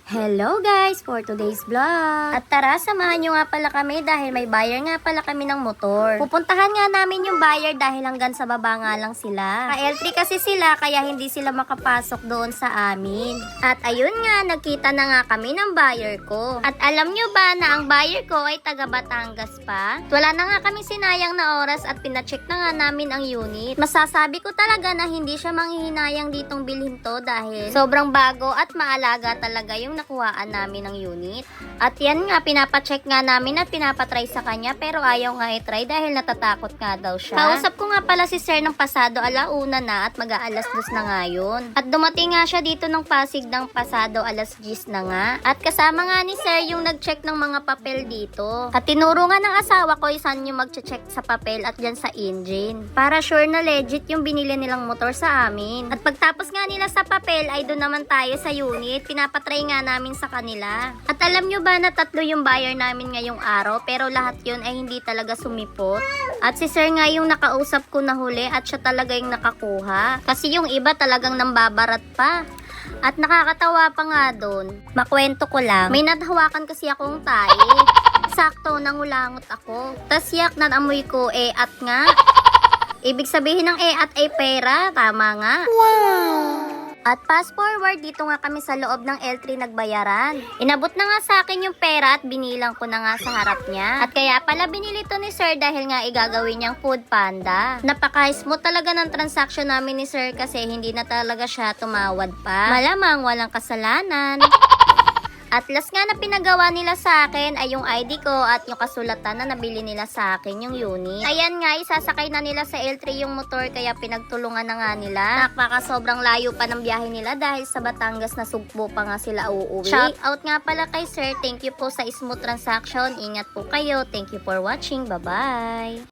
Hello guys, for today's vlog. At tara, samahan nyo nga pala kami dahil may buyer nga pala kami ng motor. Pupuntahan nga namin yung buyer dahil hanggang sa baba nga lang sila. Ka-L3 kasi sila kaya hindi sila makapasok doon sa amin. At ayun nga, nagkita na nga kami ng buyer ko. At alam nyo ba na ang buyer ko ay taga Batangas pa? Wala na nga kami sinayang na oras at pinacheck na nga namin ang unit. Masasabi ko talaga na hindi siya manghihinayang ditong bilhin to dahil sobrang bago at maalaga talaga yung nakuhaan namin ng unit. At yan nga, pinapacheck nga namin at pinapatry sa kanya pero ayaw nga i-try dahil natatakot nga daw siya. Kausap ko nga pala si sir ng pasado alauna na at mag-aalas 2 na nga yun. At dumating nga siya dito ng Pasig ng pasado alas 10 na nga. At kasama nga ni sir yung nag-check ng mga papel dito. At tinuro nga ng asawa ko saan yung mag-check sa papel at dyan sa engine. Para sure na legit yung binili nilang motor sa amin. At pagtapos nga nila sa papel ay doon naman tayo sa unit. Pinapatry nga namin sa kanila. At alam nyo ba na 3 yung buyer namin ngayong araw pero lahat yun ay hindi talaga sumipot. At si sir nga yung nakausap ko na huli at siya talaga yung nakakuha. Kasi yung iba talagang nambabarat pa. At nakakatawa pa nga doon. Makwento ko lang. May nadahawakan kasi akong tae. Sakto, nangulangot ako. Tas yak na amoy ko at nga. Ibig sabihin ng at ay pera. Tama nga. Wow! At fast forward, dito nga kami sa loob ng L3 nagbayaran. Inabot na nga sa akin yung pera at binilang ko na nga sa harap niya. At kaya pala binili to ni sir dahil nga igagawin niyang food panda. Napaka-smooth talaga ng transaction namin ni sir kasi hindi na talaga siya tumawad pa. Malamang walang kasalanan. At last nga na pinagawa nila sa akin ay yung ID ko at yung kasulatan na nabili nila sa akin yung unit. Ayan nga, isasakay na nila sa L3 yung motor kaya pinagtulungan na nga nila. Napaka sobrang layo pa ng biyahe nila dahil sa Batangas na Sugbo pa nga sila uuwi. Shout out nga pala kay sir, thank you po sa smooth transaction. Ingat po kayo. Thank you for watching. Bye-bye.